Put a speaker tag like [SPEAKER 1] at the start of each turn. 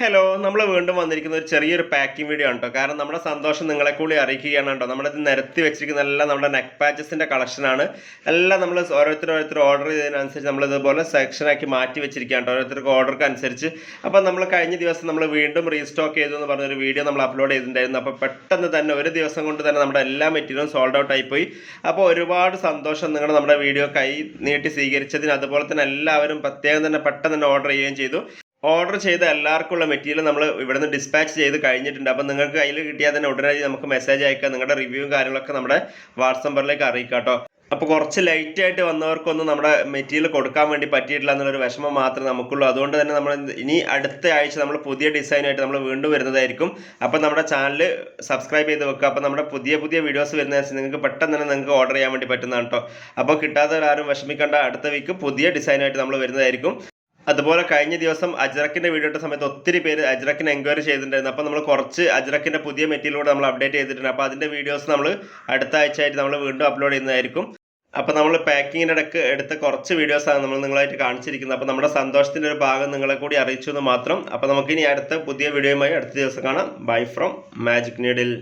[SPEAKER 1] Hello നമ്മൾ വീണ്ടും വന്നിരിക്കുന്ന ഒരു ചെറിയൊരു പാക്കിംഗ് വീഡിയോ ആണ് കേട്ടോ. കാരണം നമ്മുടെ സന്തോഷം നിങ്ങളെ കൂടി അറിയിക്കുകയാണ് കേട്ടോ. നമ്മളിത് നിരത്തി വെച്ചിരിക്കുന്ന എല്ലാം നമ്മുടെ നെക്ക് പാച്ചസിൻ്റെ കളക്ഷനാണ്. എല്ലാം നമ്മൾ ഓരോരുത്തർ ഓർഡർ ചെയ്തതിനനുസരിച്ച് നമ്മൾ ഇതുപോലെ സെക്ഷനാക്കി മാറ്റി വെച്ചിരിക്കുകയാണ് കേട്ടോ, ഓരോരുത്തർക്ക് ഓർഡർക്ക് അനുസരിച്ച്. അപ്പോൾ നമ്മൾ കഴിഞ്ഞ ദിവസം നമ്മൾ വീണ്ടും റീസ്റ്റോക്ക് ചെയ്തു എന്ന് പറഞ്ഞൊരു വീഡിയോ നമ്മൾ അപ്ലോഡ് ചെയ്തിട്ടുണ്ടായിരുന്നു. അപ്പോൾ പെട്ടെന്ന് തന്നെ ഒരു ദിവസം കൊണ്ട് തന്നെ നമ്മുടെ എല്ലാ മെറ്റീരിയലും സോൾഡ് ഔട്ട് ആയിപ്പോയി. അപ്പോൾ ഒരുപാട് സന്തോഷം നിങ്ങൾ നമ്മുടെ വീഡിയോ കൈ നീട്ടി സ്വീകരിച്ചതിന്. അതുപോലെ തന്നെ എല്ലാവരും പ്രത്യേകം തന്നെ പെട്ടെന്ന് തന്നെ ഓർഡർ ചെയ്യുകയും ചെയ്തു. ഓർഡർ ചെയ്ത എല്ലാവർക്കുള്ള മെറ്റീരിയൽ നമ്മൾ ഇവിടുന്ന് ഡിസ്പാച്ച് ചെയ്ത് കഴിഞ്ഞിട്ടുണ്ട്. അപ്പോൾ നിങ്ങൾക്ക് കയ്യിൽ കിട്ടിയാൽ തന്നെ ഉടനടി നമുക്ക് മെസ്സേജ് അയക്കുക. നിങ്ങളുടെ റിവ്യൂവും കാര്യങ്ങളൊക്കെ നമ്മുടെ വാട്സ് നമ്പറിലേക്ക് അറിയിക്കാം കേട്ടോ. അപ്പോൾ കുറച്ച് ലൈറ്റായിട്ട് വന്നവർക്കൊന്നും നമ്മുടെ മെറ്റീരിയൽ കൊടുക്കാൻ വേണ്ടി പറ്റിയിട്ടില്ല എന്നുള്ളൊരു വിഷമം മാത്രമേ നമുക്കുള്ളൂ. അതുകൊണ്ട് തന്നെ നമ്മൾ ഇനി അടുത്ത ആഴ്ച നമ്മൾ പുതിയ ഡിസൈനായിട്ട് നമ്മൾ വീണ്ടും വരുന്നതായിരിക്കും. അപ്പോൾ നമ്മുടെ ചാനൽ സബ്സ്ക്രൈബ് ചെയ്ത് വെക്കുക. അപ്പോൾ നമ്മുടെ പുതിയ വീഡിയോസ് വരുന്നതനുസരിച്ച് നിങ്ങൾക്ക് പെട്ടെന്ന് തന്നെ നിങ്ങൾക്ക് ഓർഡർ ചെയ്യാൻ വേണ്ടി പറ്റുന്നതാണ് കേട്ടോ. അപ്പോൾ കിട്ടാത്തവരാരും വിഷമിക്കേണ്ട, അടുത്ത വീക്ക് പുതിയ ഡിസൈനായിട്ട് നമ്മൾ വരുന്നതായിരിക്കും. അതുപോലെ കഴിഞ്ഞ ദിവസം അജ്രക്കിൻ്റെ വീഡിയോ ഇട്ട സമയത്ത് ഒത്തിരി പേര് അജ്രക്കിന് എൻക്വയറി ചെയ്തിട്ടുണ്ടായിരുന്നു. അപ്പോൾ നമ്മൾ കുറച്ച് അജ്രക്കിൻ്റെ പുതിയ മെറ്റീരിയലൂടെ നമ്മൾ അപ്ഡേറ്റ് ചെയ്തിട്ടുണ്ട്. അപ്പോൾ അതിൻ്റെ വീഡിയോസ് നമ്മൾ അടുത്ത ആഴ്ചയായിട്ട് നമ്മൾ വീണ്ടും അപ്ലോഡ് ചെയ്യുന്നതായിരിക്കും. അപ്പോൾ നമ്മൾ പാക്കിങ്ങിൻ്റെ ഇടയ്ക്ക് എടുത്ത കുറച്ച് വീഡിയോസാണ് നമ്മൾ നിങ്ങളായിട്ട് കാണിച്ചിരിക്കുന്നത്. അപ്പോൾ നമ്മുടെ സന്തോഷത്തിൻ്റെ ഒരു ഭാഗം നിങ്ങളെ കൂടി അറിയിച്ചു എന്ന് മാത്രം. അപ്പോൾ നമുക്കിനി അടുത്ത പുതിയ വീഡിയോയുമായി അടുത്ത ദിവസം കാണാം. Bye from magic needle.